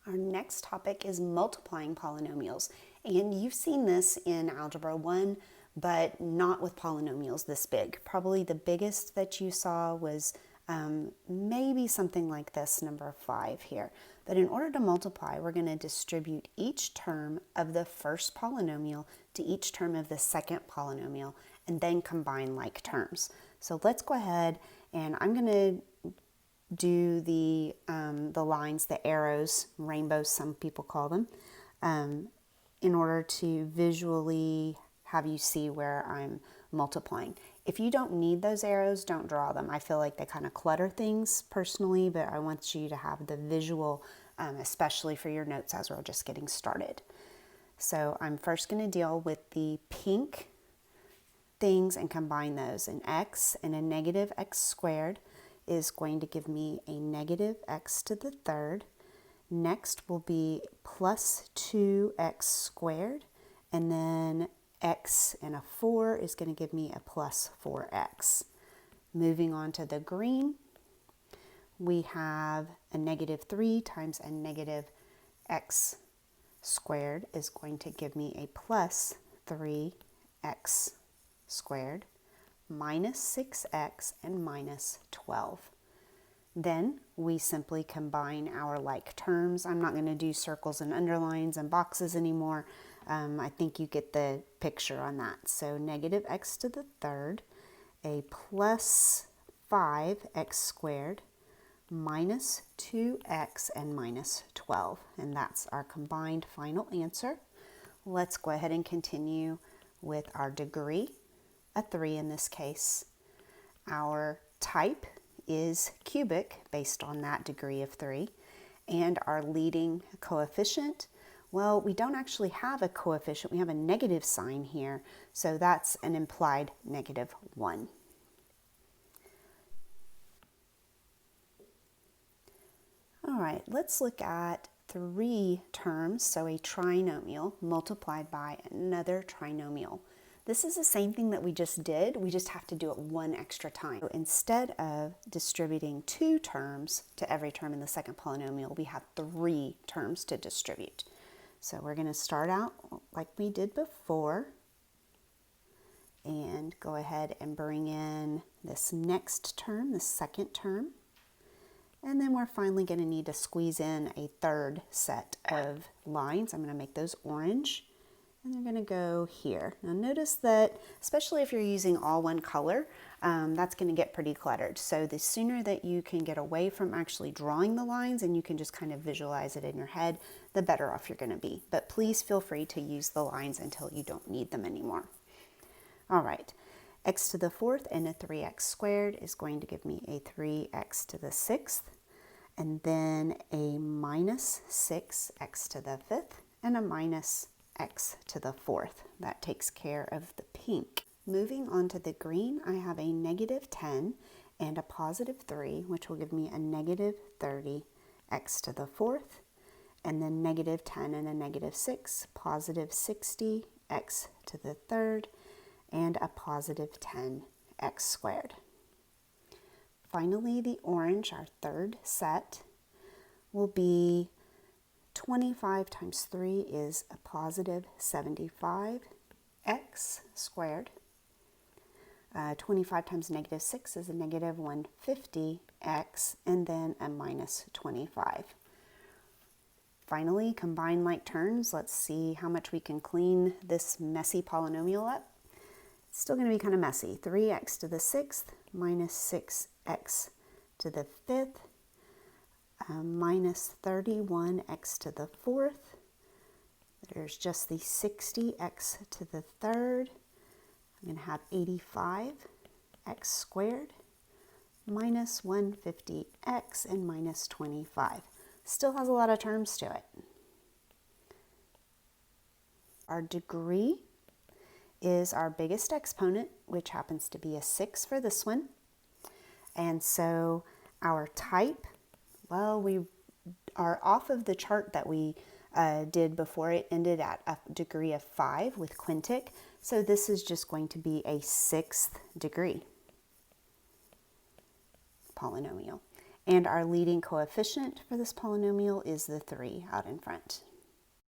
Our next topic is multiplying polynomials, and you've seen this in Algebra 1, but not with polynomials this big. Probably the biggest that you saw was maybe something like this, number 5 here. But in order to multiply, we're going to distribute each term of the first polynomial to each term of the second polynomial, and then combine like terms. So let's go ahead, and I'm going to do the lines, the arrows, rainbows some people call them, in order to visually have you see where I'm multiplying. If you don't need those arrows, don't draw them. I feel like they kind of clutter things personally, but I want you to have the visual, especially for your notes as we're just getting started. So I'm first going to deal with the pink things and combine those. An x and a negative x squared is going to give me a negative x to the third. Next will be plus 2x squared, and then x and a 4 is going to give me a plus 4x. Moving on to the green, we have a negative 3 times a negative x squared is going to give me a plus 3x squared, minus 6x, and minus 12. Then we simply combine our like terms. I'm not going to do circles and underlines and boxes anymore. I think you get the picture on that. So negative x to the third, a plus 5x squared, minus 2x, and minus 12. And that's our combined final answer. Let's go ahead and continue with our degree, a 3 in this case. Our type is cubic based on that degree of 3. And our leading coefficient, well, we don't actually have a coefficient. We have a negative sign here, so that's an implied negative 1. All right, let's look at 3 terms, so a trinomial multiplied by another trinomial. This is the same thing that we just did, we just have to do it one extra time. So instead of distributing 2 terms to every term in the second polynomial, we have 3 terms to distribute. So we're going to start out like we did before and go ahead and bring in this next term, the second term. And then we're finally going to need to squeeze in a third set of lines. I'm going to make those orange. And they're going to go here. Now notice that, especially if you're using all one color, that's going to get pretty cluttered. So the sooner that you can get away from actually drawing the lines and you can just kind of visualize it in your head, the better off you're going to be. But please feel free to use the lines until you don't need them anymore. All right, x to the 4th and a 3x squared is going to give me a 3x to the 6th, and then a minus 6x to the 5th, and a minus x to the 4th. That takes care of the pink. Moving on to the green, I have a negative 10 and a positive 3, which will give me a negative 30 x to the 4th, and then negative 10 and a negative 6, positive 60 x to the 3rd, and a positive 10 x squared. Finally, the orange, our third set, will be 25 times 3 is a positive 75 x squared. 25 times negative 6 is a negative 150 x, and then a minus 25. Finally, combine like terms. Let's see how much we can clean this messy polynomial up. It's still going to be kind of messy. 3x to the 6th minus 6x to the 5th, minus 31x to the 4th. There's just the 60x to the 3rd. I'm going to have 85x squared, minus 150x, and minus 25. Still has a lot of terms to it. Our degree is our biggest exponent, which happens to be a 6 for this one. And so our type, well, we are off of the chart that we did before. It ended at a degree of 5 with quintic. So this is just going to be a 6th degree polynomial. And our leading coefficient for this polynomial is the 3 out in front.